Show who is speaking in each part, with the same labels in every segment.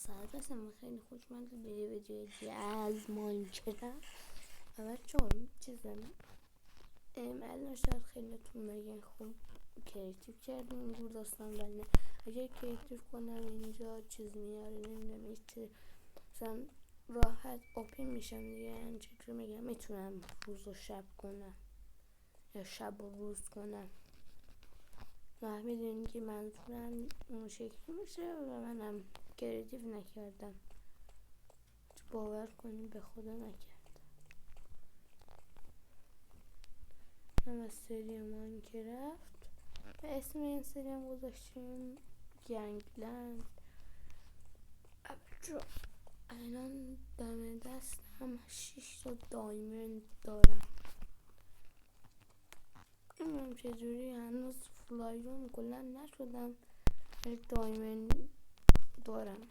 Speaker 1: سلام و خیلی خوشمند به ویدیو از ماینکرافت. اول چون چیزم الان شاید خیلیتون بگن خب کریتیو کردیم اینجور داستان، ولی نه. اگر کریتیو کنم اینجا چیز میاره، نمیدونم این چیز مثلا راحت اوپن میشم دیگه. یعنی چجور میگم، میتونم روز و شب کنم یا شب و روز کنم و میدونیم که منظورم اون شکلی میشه و منم کریتیو نکردم، باور کنیم به خدا نکردم. من از سری ماینکرافت و اسم این سری هم گذاشتیم گنگلند. چون الان دم دستم 6 تا دایموند دارم، نمیدونم چجوری هنوز فلایرون کلا نشدم، ولی دایموند دارم.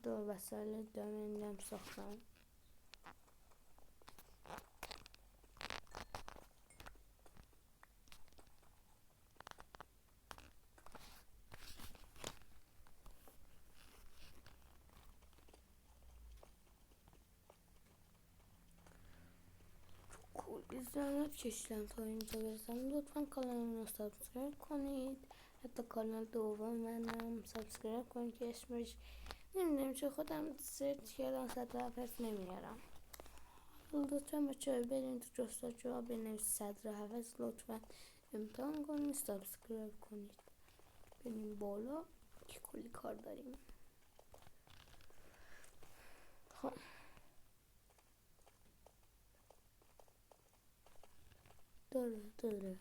Speaker 1: دو وسایل دایموندم ساختم. کلی زحمت کشیدم تا اینجا برسم. لطفا کانالمون رو سابسکرایب کنید، حتی کانال دوم منم سابسکرایب کنید که اسمش نمیدونم چه خودم سرچ کردم 107 نمیارم. لطفا بچه‌ها برین تو جستجوها بنویسید 107، لطفا امتحان کنید، سابسکرایب کنید، بریم بالا که کلی کار داریم. خب داره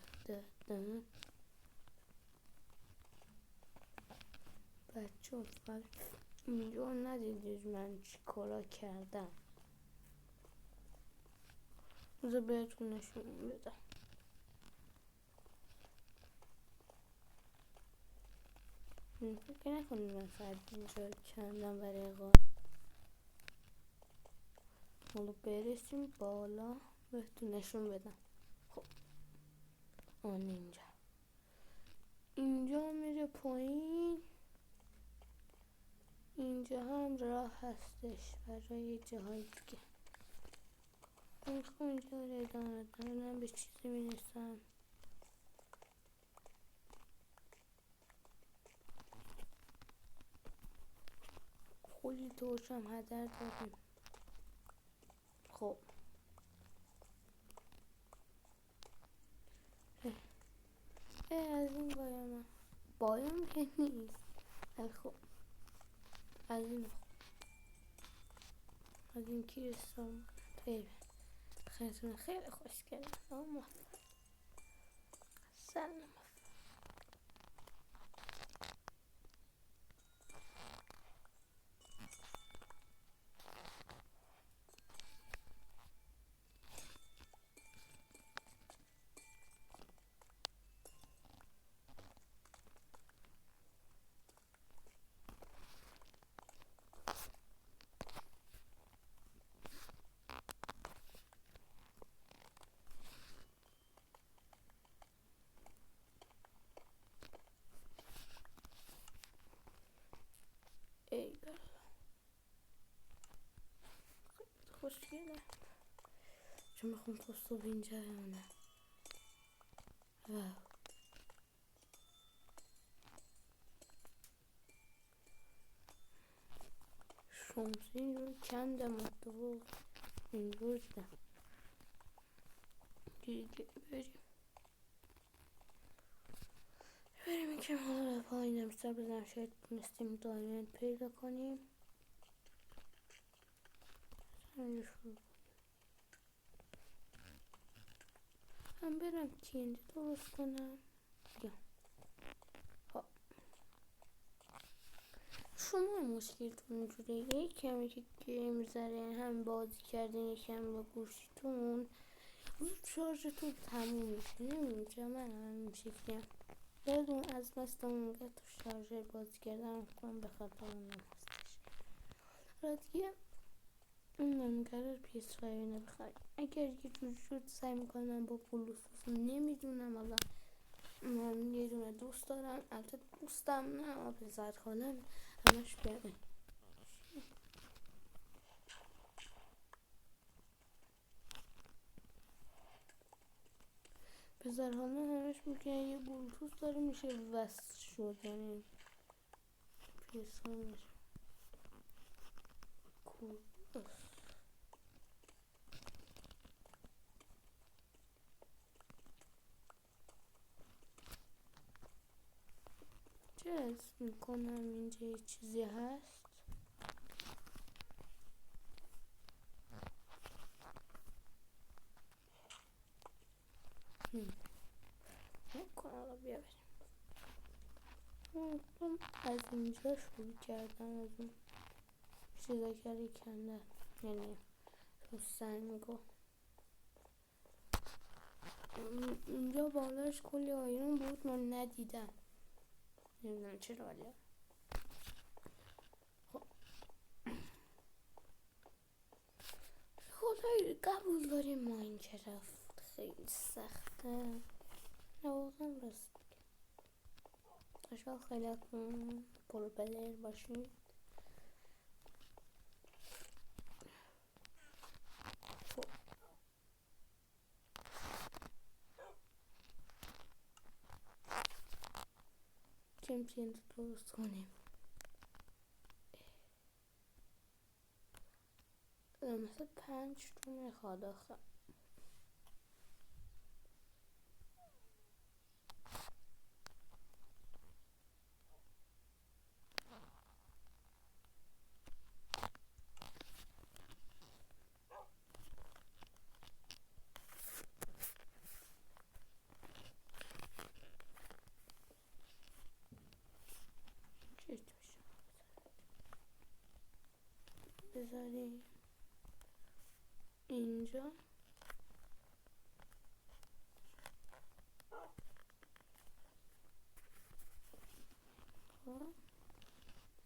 Speaker 1: بچه ها اینجا ندیدید من چی کارا کردم؟ بذار بهتون نشون بدم. فکر نکنید من فقط اینجا کندم برای غار. حالا برسیم بالا بهتون نشون بدم. خب آن اینجا میره پایین. اینجا هم راه هستش برای جاهای دیگه. میخوام اینجا رو ادامه بدم، به چیزی میرسم. کلی دورشم هدر دادیم. خب از این بایم که نیست. خب از این کیرستان خیلی خوش کردم. سلام. ای بلا خوشگله، چون میخوام تو صبح اینجا بمونم. شمسی رو کندم و تو اینجور دیدم دیگه. بریم که حالا به پایین سر بزنم، شاید تونستیم دایموند پیدا کنیم. هم برم تینده درست کنم. شما مشکلتون اینجوریه، یک کمی که گیم زره هم بازی کردین یکم با گوشتون شارژتون تموم میشه. نمیدونم چرا من همین شکلیم. یادون از دست اونگه تو شارژر بازی کردم کنم به خاطر اون هستش. حالا دیگه اونم قرار PS5 نبخواهی. اگر یه جور شد سعی میکنم با بلوتوث، نمیدونم. حالا من یه دونه دوست دارم، البته دوستم نه پسر خالم، همش بیاره نظرها همش میگن یه بلوتوث داره میشه وصل شد، یعنی پیسانش چه حس میکنم اینجا یه چیزی هست. بیا بریم. از اینجا شروع کردم، از اون چیزا که کندن، یعنی تو سنگو. اینجا بالاش کلی آیرون بود من ندیدم، نمیدونم چرا. ولی خدای قبول داریم ماینکرافت خیلی سخته، واقعا راست شاید خیلی پرو پلیر باشیم. چمپیون درست کنیم. مثلا 5 تا میخواد آخه. بذاریم اینجا.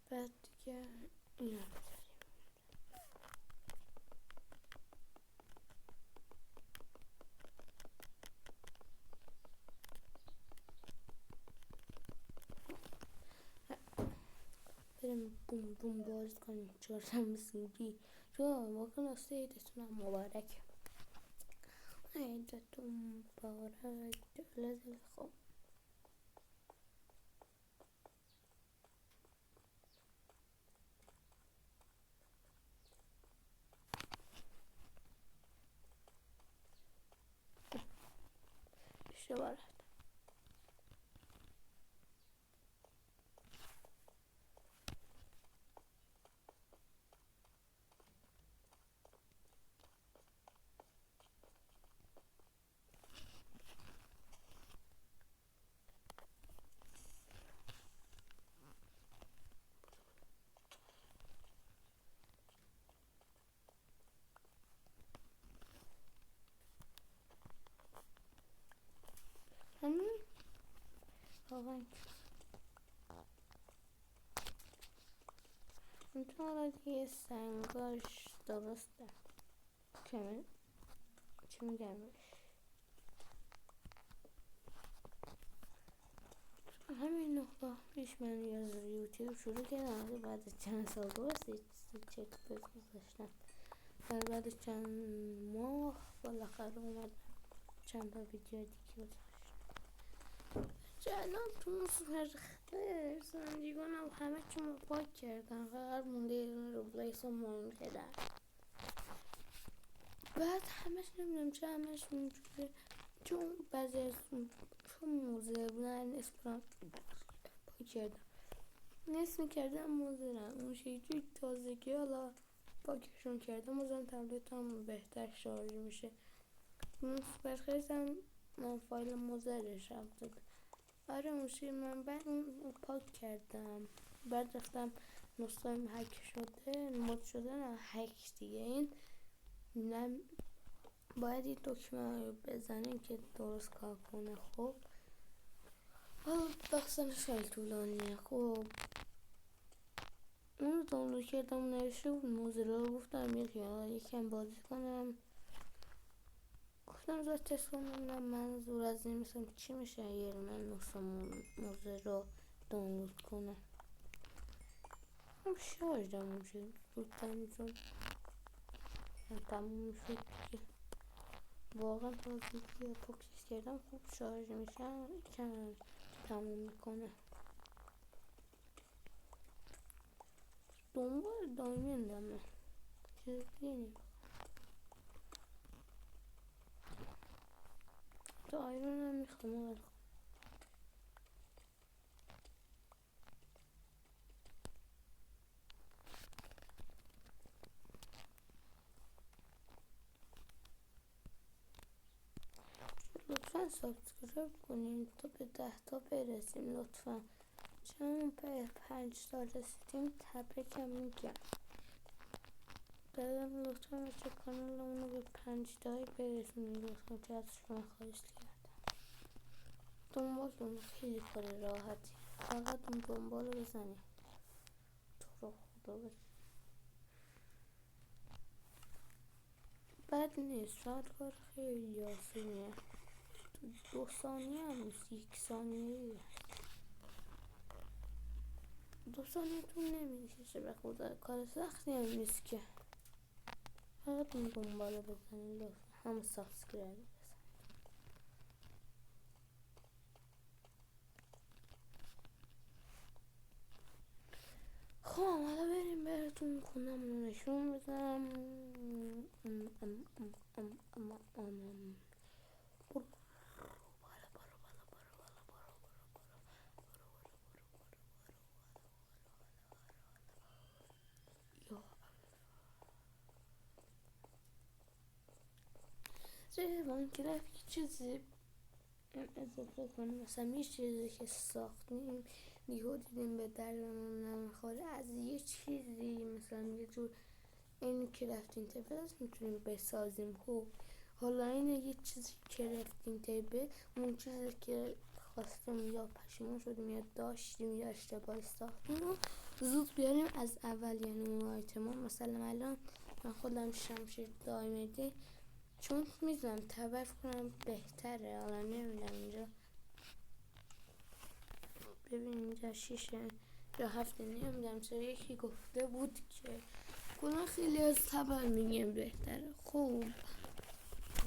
Speaker 1: بعد دیگه اینا بریم بوم بوم باز کنیم. چهارشنبه سوری واقعا راسته عیدتونم مبارک. عیدتون مبارک. جلد خوب. اشتباه همین واقعا اون دیگه سنگاش درسته. کمه چی میگمش همین نقطه پیش من یوتیوب شروع کردم. بعد چند سال درست چک گذاشتم، بعد چند ماه بالاخره اومد چند تا ویدیو دیگه گذاشتم. الان تو نسخه زندگیگانم همه چیمو پاک کردن، فقط مونده روبلیس و ماینکرافت. بعد همش نمیدونم چه همش اونجوره، چون بعضی از چون موزه بودن اسپرام پاک کردم، نصف میکردم موزه رم اون شیجوی تازگی حالا پاکشون کردم. بازم تبلت هم بهتر شارژ میشه. اون سوپرخیزم من فایل موزه رشم داد. آره اون من بعد اون پاک کردم. بعد رفتم نسخه هک شده مود شده نه هک دیگه. این نه باید این دکمه رو بزنیم که درست کار کنه. خب داستانش خیلی طولانیه. خب اون رو دانلود کردم نوشته بود موزیلا رو گفتم یکم بازی کنم. گفتم زد تست کنم منظور از این مثلا چی میشه اگر من نسخه موزه رو دانلود کنم. شارژ تموم شد زود تموم شد دیگه. واقعا بازی که پوکس کردم خوب شارژ میشه کم تموم میکنه. دنبال دایموندمه چیزی نیم تو آیرون هم میخوام. لطفا سابسکرایب کنین تا به 10 تا برسیم لطفا. چون به 5 تا رسیدیم تبریکم میگم. دادم لطفا بچه کانالمون رو به 5 تایی برسونیم لطفا، که از شما خواهش کردم. دنبالتون خیلی کار راحتی، فقط اون دنبال رو بزنیم. تو رو خدا بد نیست، شاید کار خیلی آسونیه، تو 2 ثانیه هم نیست، 1 ثانیه 2 ثانیه تون نمیشه، به خدا کار سختی هم نیست که. فقط این دنبال رو بزنید لطفا، هم سابسکرایب بزنید. خب حالا بریم براتون خونم رو نشون بدم. ماینکرافت چیزی اضافه کنیم، مثلا یه چیزی که ساختیم دیگه دیدیم به درمون نمیخوره، از یه چیزی مثلا یه جور این کرافتینگ تیبل میتونیم بسازیم. خب حالا این یه چیزی کرافتینگ تیبل، اون چیزی که خواستیم یا پشیمون شدیم یا داشتیم یا اشتباهی ساختیم رو زود بیاریم از اول. یعنی اون آیتما مثلا الان من خودم شمشیر دایمدی چون میزنم تبرف کنم بهتره. حالا نمیدونم اینجا ببین اینجا 6 یا 7 نمیدونم چرا یکی گفته بود که کنه خیلی از تبر میگم بهتره. خب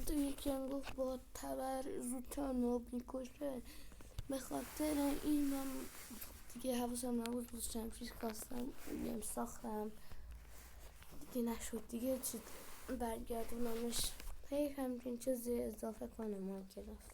Speaker 1: تو یکی هم گفت با تبر زودتر نوب میکشه، به خاطر این من دیگه حواسم نبود بود شمشیر خواستم بیم ساختم دیگه نشد دیگه چی برگردونمش. هی همچین چیزی اضافه کنم ماینکرافت.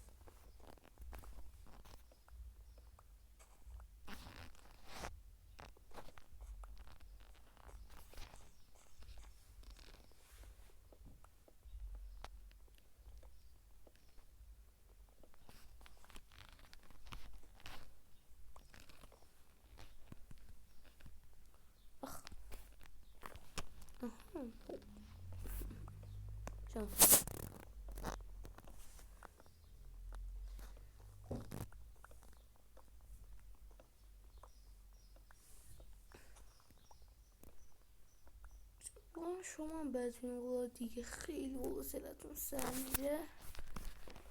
Speaker 1: چون شما بعضی موقع دیگه خیلی حوصلتون سر میره،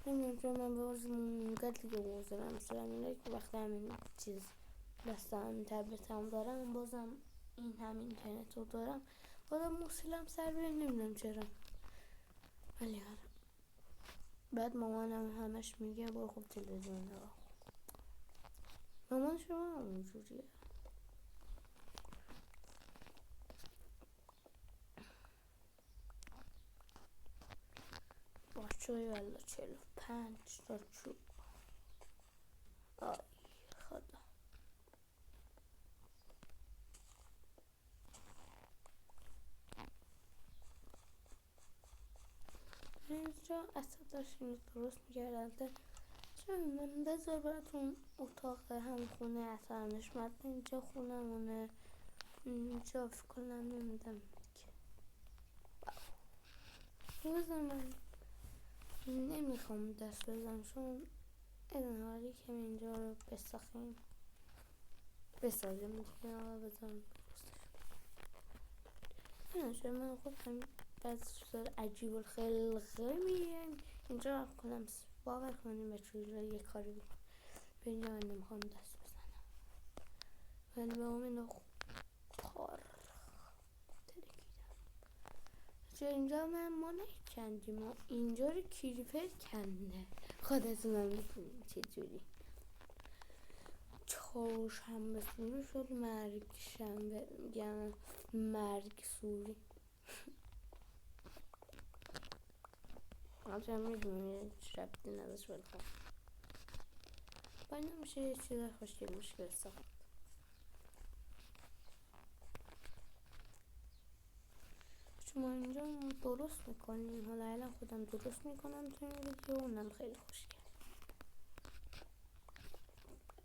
Speaker 1: نمیدونم چون من بازی اونقدر دیگه حوصله‌ام سر میره که وقتی همین چیز دستم تبلتم دارم بازم این همین اینترنت رو دارم بازم حوصله‌ام سر میره، نمیدونم چرا. ولی آره بعد مامانم همش میگه برو خوب تلویزیون نگاه. مامان شما اونجوریه. باشوی والا 45 تا چوب. آی خدا. اینجا اصلا داشتیم درست میکردن چون من بذار براتون اتاق هم خونه اصلا نشمت. اینجا خونه مونه، اینجا فکر کنم نمیدم که بذار من نمیخوام دست بزنم چون این حالی که اینجا رو بسازیم دیگه. آقا بزنم درستش من خودم بس عجیب الخلقه میگم اینجا رو کنم باور کنیم به چجور یه کاری بکنم به اینجا من نمیخوام دست بزنم ولی به امین پار ترکیدم چه اینجا ما نکندیم و اینجا رو کریپر کنده. خودتون هم میتونیم چجوری. چهارشنبه سوری شد مرگ شنبه، میگم مرگ سوری. همچنان میدونیم ربطی نداشت ولی خب باید نمیشه یه چیز خوشگل مشکل ساخت. شما اینجا درست میکنیم، حالا الان خودم درست میکنم تو این ویدیو، اونم خیلی خوشگل.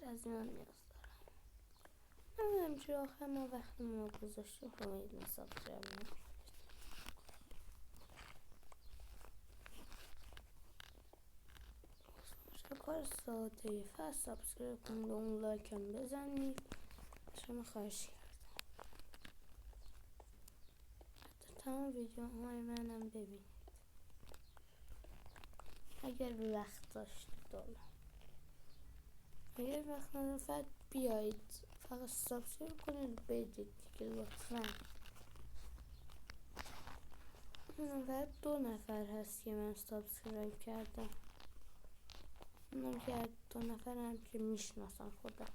Speaker 1: از اینا نیاز دارم. نمیدونم چرا آخر ما وقتی ما گذاشتیم خب میدونم سابسکرایب نکنید. کار ساده فقط سابسکرایب کنید و اون لایک هم بزنید. شما خواهش کردم. حتی تمام ویدیوهای منم ببینید اگر وقت داشتید. اگر وقت ندارید فقط بیایید، فقط سابسکرایب کنید و بدید دیگه لطفا. فقط 2 نفر هست که من سابسکرایب کردم، اونم که 2 نفر هم که میشناسن خودم.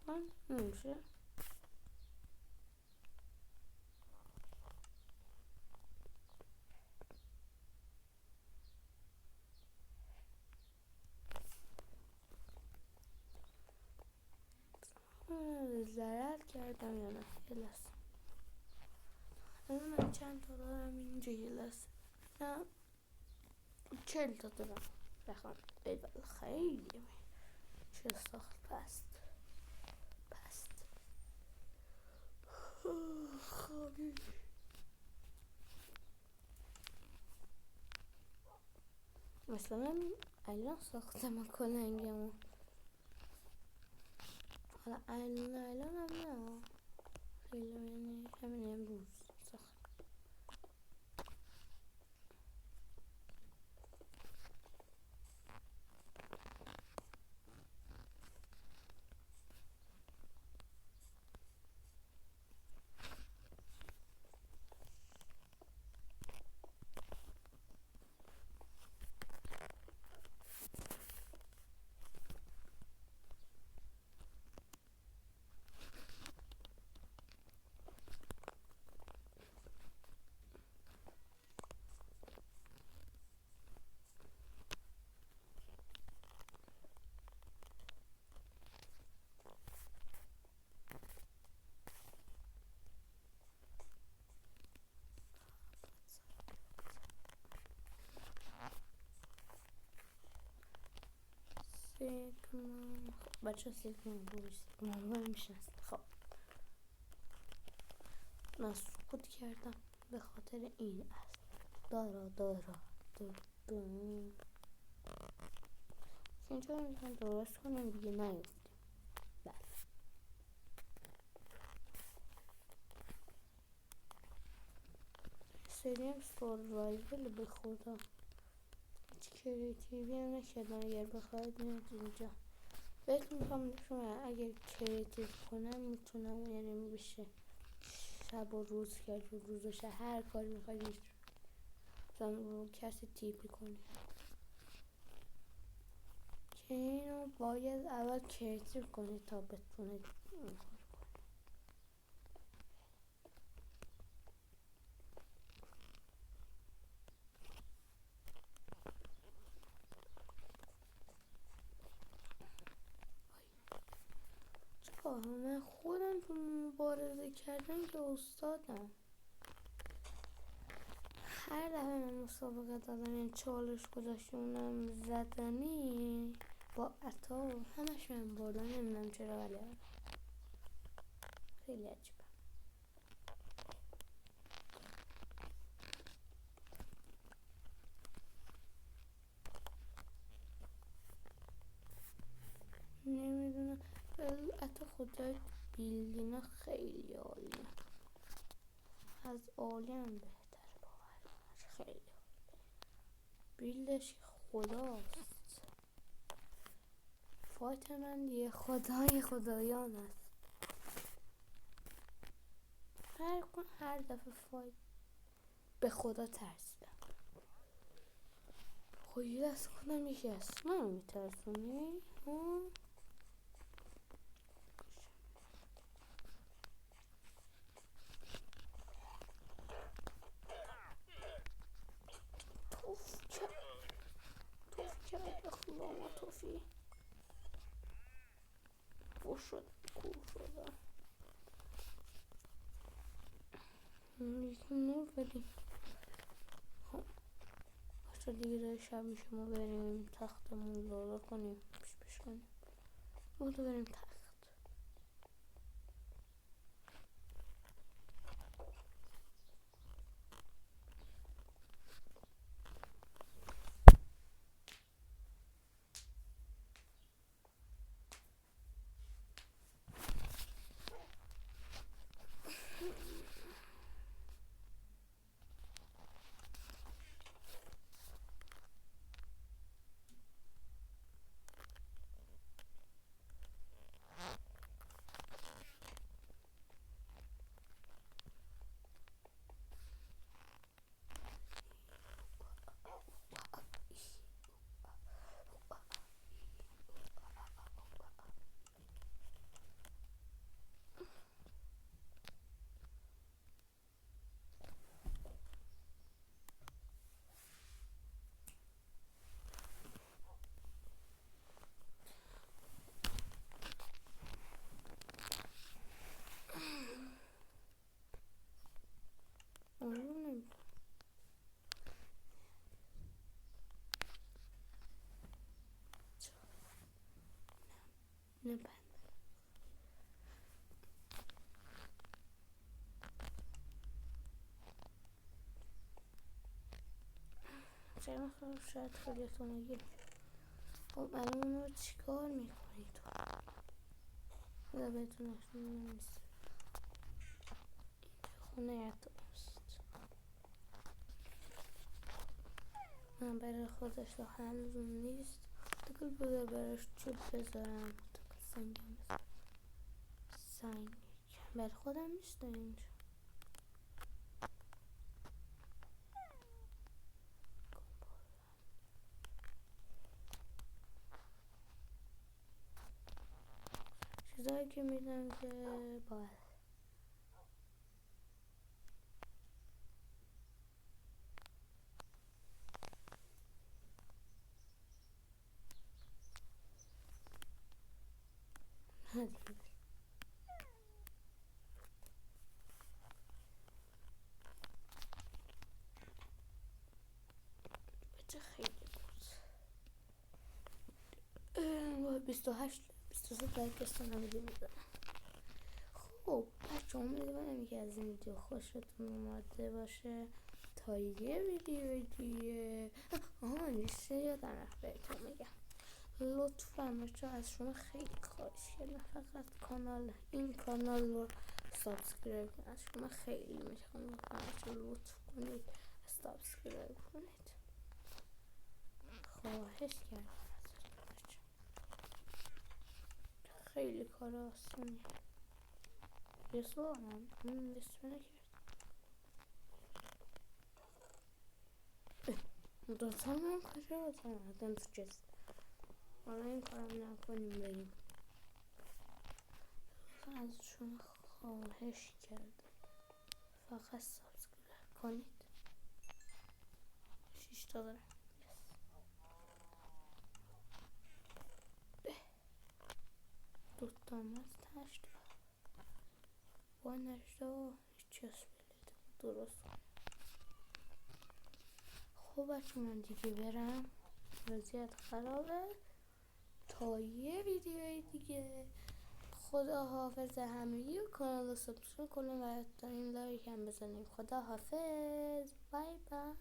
Speaker 1: من نمیشه ضرر کردم یا نه. یه لحظه من چند تا دارم اینجا، یه لحظه. نه 40 تا دارم بخوام بدل خیلی چه ساخت پست خوابی. مثلا الان ساختم کلنگمو، حالا الان هم نه خیلی، یعنی همین امروز ساختم. بچه سیگنال روی سیگنال میشنست. خب من سکوت کردم به خاطر این است. دارا اینجا میتونم درست کنم دیگه نیفتیم. بله سریم سوروایول به خدا هیچ کریتیوی هم نکردم. اگر بخواید میاد اینجا بهتون میخوام نشون اگر کریتیو کنم میتونم، یعنی بشه شب و روز کرد و روز و شب هر کاری میخواید مثلا رو کسی تیپی کنید که اینو باید اول کریتیو کنید تا بتونید این کار کنید. من خودم تو مبارزه کردن که استادم. هر دفعه من مسابقه دادم یعنی چالش گذاشتونم زدنی با عطا همش من بردم. نمیدونم چرا ولی خیلی عجیبه. نمیدونم عطا خدای بیلدینا خیلی عالیه، از عالی هم بهتر باور. خیلی بیلدش خداست. فایت من یه خدای خدایان است. هر دفعه فایت به خدا ترسیدم. خودی دست خودم یکی است. منو میترسونی؟ توف کرد اخلاما توفی. بوش شد کور شدم. یکم نور بدیم. خب بچه دیگه داره شب میشه. ما بریم تختمون لالا کنیم. پیش کنیم. بودو بریم تخت. نه بند. شاید خیلی تو نگیر. خب الان اون رو چیکار میکنی تو؟ خدا بهتون نشون نمیست. خونه توست. من برای خودش تا هنوز نیست. دیگه بذار براش چوب بذارم. سنگم سنگ برای خودم نیست اینجا. چیزایی که میدم که باید بچه خیلی بود. 28 لایک استانم میدونم. خب بچه امیدوارم که از این ویدیو خوشتون اومده باشه. تا یه ویدیو دیگه نیسته یادم رفت بهتون میگم. لطفا بچه از شما خیلی خواهش کردم فقط این کانال رو سابسکرایب کنید. از شما خیلی میخوام لطف کنید سابسکرایب کنید. خواهش کردم ازتون. خیلی کار آسونی. یه سوالم بسته نکرد. دوستان من کجا باتم آدم تو جست. حالا این کارم نکنیم بریم. از شما خواهش کردم فقط سابسکرایب کنید. 6 تا دارم. دوستان از تشت با نشته و هیچی درست. خب بچه من دیگه برم. وضعیت خرابه. تا یه ویدیوی دیگه. خدا حافظ همگی و کانال رو سابسکرایب کنیم و این لایک هم بزنیم. خدا حافظ. بای بای.